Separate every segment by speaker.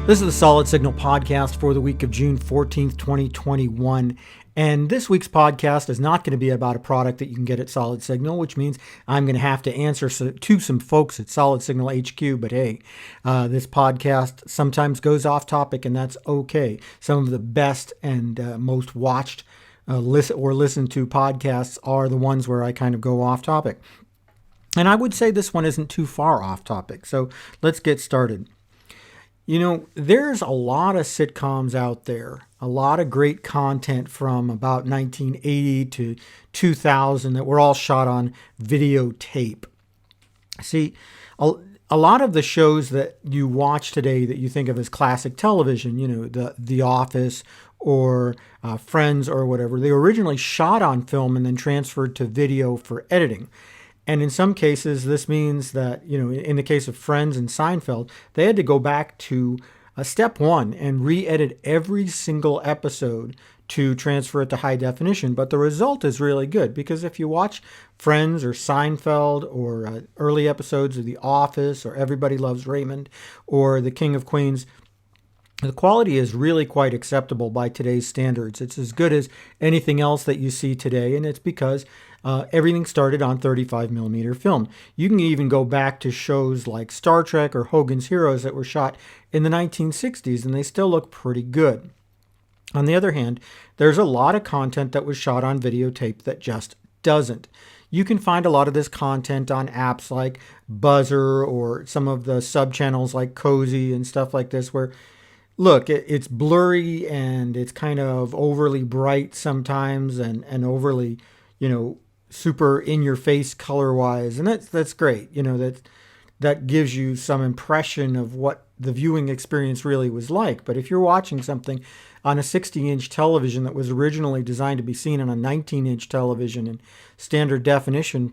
Speaker 1: This is the Solid Signal podcast for the week of June 14th, 2021. And this week's podcast is not going to be about a product that you can get at Solid Signal, which means I'm going to have to answer to some folks at Solid Signal HQ. But hey, this podcast sometimes goes off topic, and that's okay. Some of the best and most watched listened to podcasts are the ones where I kind of go off topic. And I would say this one isn't too far off topic. So let's get started. You know, there's a lot of sitcoms out there, a lot of great content from about 1980 to 2000 that were all shot on videotape. See, a lot of the shows that you watch today that you think of as classic television, you know, The Office or Friends or whatever, they were originally shot on film and then transferred to video for editing. And in some cases, this means that, you know, in the case of Friends and Seinfeld, they had to go back to step one and re-edit every single episode to transfer it to high definition. But the result is really good because if you watch Friends or Seinfeld or early episodes of The Office or Everybody Loves Raymond or The King of Queens, the quality is really quite acceptable by today's standards. It's as good as anything else that you see today, and it's because everything started on 35 millimeter film. You can even go back to shows like Star Trek or Hogan's Heroes that were shot in the 1960s, and they still look pretty good. On the other hand, there's a lot of content that was shot on videotape that just doesn't. You can find a lot of this content on apps like Buzzer or some of the sub-channels like Cozy and stuff like this where look, it's blurry and it's kind of overly bright sometimes and overly, you know, super in your face color wise. And that's great. You know, that gives you some impression of what the viewing experience really was like. But if you're watching something on a 60-inch television that was originally designed to be seen on a 19-inch television in standard definition,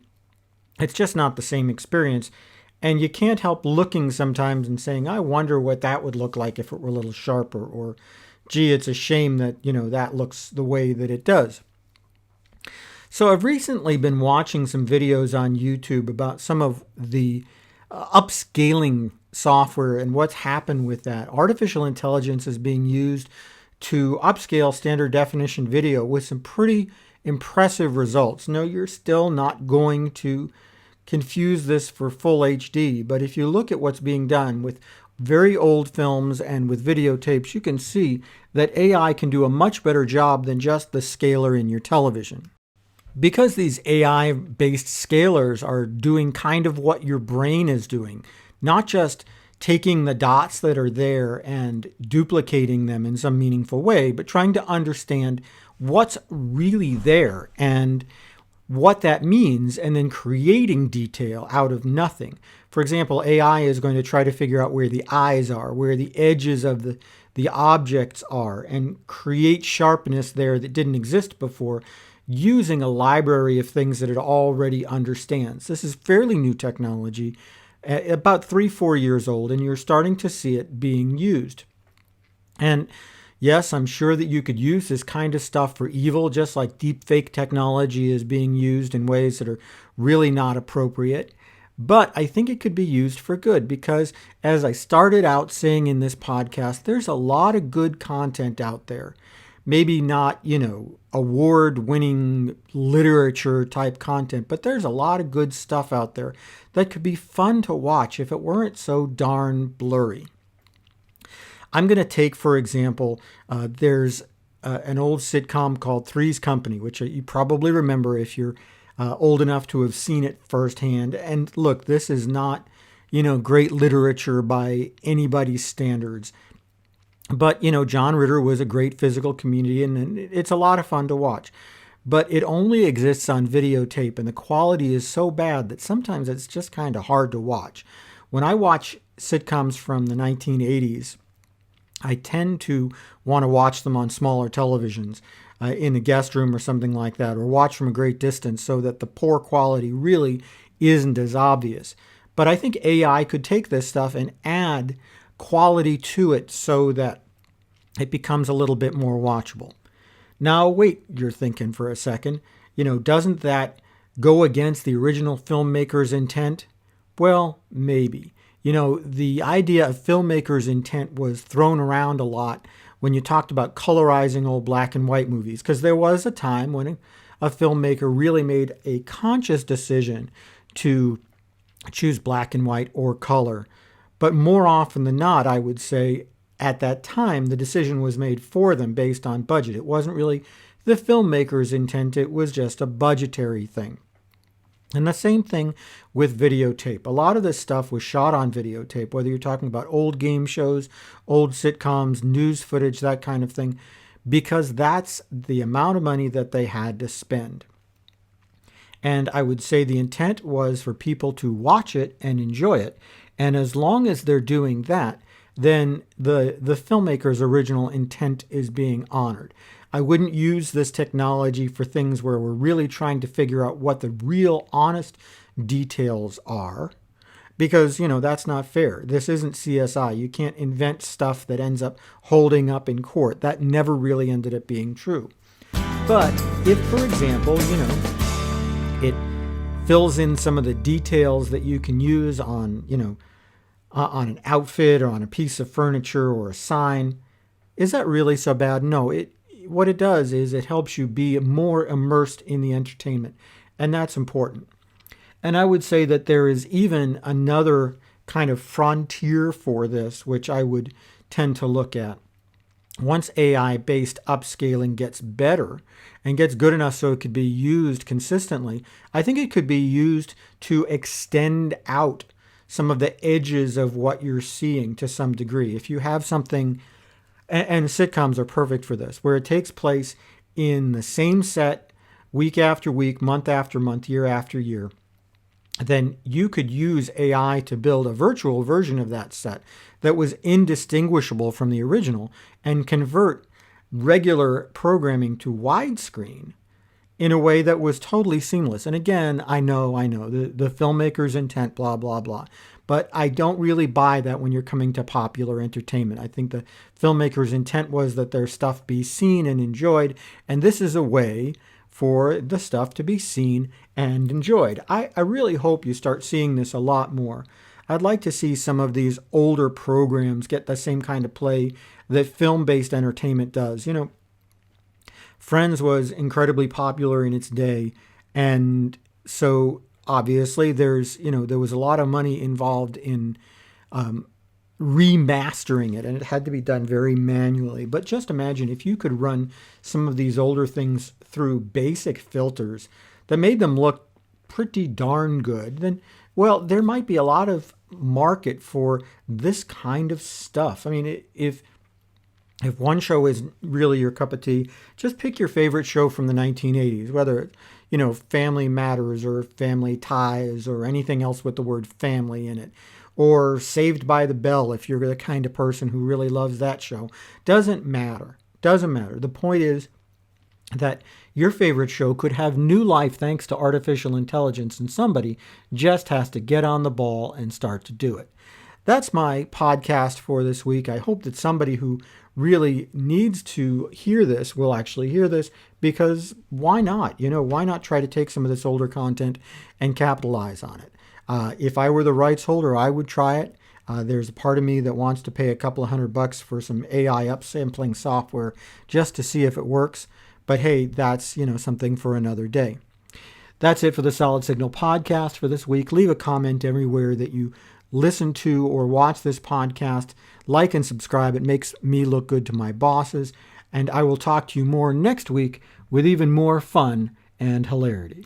Speaker 1: it's just not the same experience. And you can't help looking sometimes and saying, I wonder what that would look like if it were a little sharper, or gee, it's a shame that, you know, that looks the way that it does. So I've recently been watching some videos on YouTube about some of the upscaling software and what's happened with that. Artificial intelligence is being used to upscale standard definition video with some pretty impressive results. No, you're still not going to confuse this for full HD, but if you look at what's being done with very old films and with videotapes, you can see that AI can do a much better job than just the scaler in your television. Because these AI-based scalers are doing kind of what your brain is doing, not just taking the dots that are there and duplicating them in some meaningful way, but trying to understand what's really there and what that means, and then creating detail out of nothing. For example, AI is going to try to figure out where the eyes are, where the edges of the objects are, and create sharpness there that didn't exist before using a library of things that it already understands. This is fairly new technology, about 3-4 years old, and you're starting to see it being used. And yes, I'm sure that you could use this kind of stuff for evil, just like deepfake technology is being used in ways that are really not appropriate. But I think it could be used for good because, as I started out saying in this podcast, there's a lot of good content out there. Maybe not, you know, award-winning literature type content, but there's a lot of good stuff out there that could be fun to watch if it weren't so darn blurry. I'm going to take, for example, there's an old sitcom called Three's Company, which you probably remember if you're old enough to have seen it firsthand. And look, this is not, you know, great literature by anybody's standards. But, you know, John Ritter was a great physical comedian, and it's a lot of fun to watch. But it only exists on videotape, and the quality is so bad that sometimes it's just kind of hard to watch. When I watch sitcoms from the 1980s, I tend to want to watch them on smaller televisions in a guest room or something like that, or watch from a great distance so that the poor quality really isn't as obvious. But I think AI could take this stuff and add quality to it so that it becomes a little bit more watchable. Now, wait, you're thinking for a second, you know, doesn't that go against the original filmmaker's intent? Well, maybe. The idea of filmmakers' intent was thrown around a lot when you talked about colorizing old black and white movies, because there was a time when a filmmaker really made a conscious decision to choose black and white or color. But more often than not, I would say at that time, the decision was made for them based on budget. It wasn't really the filmmaker's intent, it was just a budgetary thing. And the same thing with videotape. A lot of this stuff was shot on videotape, whether you're talking about old game shows, old sitcoms, news footage, that kind of thing, because that's the amount of money that they had to spend. And I would say the intent was for people to watch it and enjoy it. And as long as they're doing that, then the filmmaker's original intent is being honored. I wouldn't use this technology for things where we're really trying to figure out what the real honest details are, because, that's not fair. This isn't CSI. You can't invent stuff that ends up holding up in court. That never really ended up being true. But if, for example, it fills in some of the details that you can use on an outfit or on a piece of furniture or a sign, is that really so bad? No, what it does is it helps you be more immersed in the entertainment, and that's important. And I would say that there is even another kind of frontier for this, which I would tend to look at. Once AI-based upscaling gets better and gets good enough so it could be used consistently, I think it could be used to extend out some of the edges of what you're seeing to some degree. If you have something, and sitcoms are perfect for this, where it takes place in the same set week after week, month after month, year after year, then you could use AI to build a virtual version of that set that was indistinguishable from the original and convert regular programming to widescreen in a way that was totally seamless. And again, I know, the filmmaker's intent, blah, blah, blah. But I don't really buy that when you're coming to popular entertainment. I think the filmmaker's intent was that their stuff be seen and enjoyed, and this is a way for the stuff to be seen and enjoyed. I really hope you start seeing this a lot more. I'd like to see some of these older programs get the same kind of play that film-based entertainment does. Friends was incredibly popular in its day, and so obviously there was a lot of money involved in remastering it, and it had to be done very manually. But just imagine if you could run some of these older things through basic filters that made them look pretty darn good, then, well, there might be a lot of market for this kind of stuff. I mean, if one show is really your cup of tea, just pick your favorite show from the 1980s, whether it's, Family Matters or Family Ties or anything else with the word family in it, or Saved by the Bell if you're the kind of person who really loves that show. Doesn't matter. The point is that your favorite show could have new life thanks to artificial intelligence, and somebody just has to get on the ball and start to do it. That's my podcast for this week. I hope that somebody who really needs to hear this will actually hear this, because why not? Why not try to take some of this older content and capitalize on it? If I were the rights holder, I would try it. There's a part of me that wants to pay a couple of $100 for some AI upsampling software just to see if it works. But hey, that's, something for another day. That's it for the Solid Signal podcast for this week. Leave a comment everywhere that you listen to or watch this podcast. Like and subscribe. It makes me look good to my bosses. And I will talk to you more next week with even more fun and hilarity.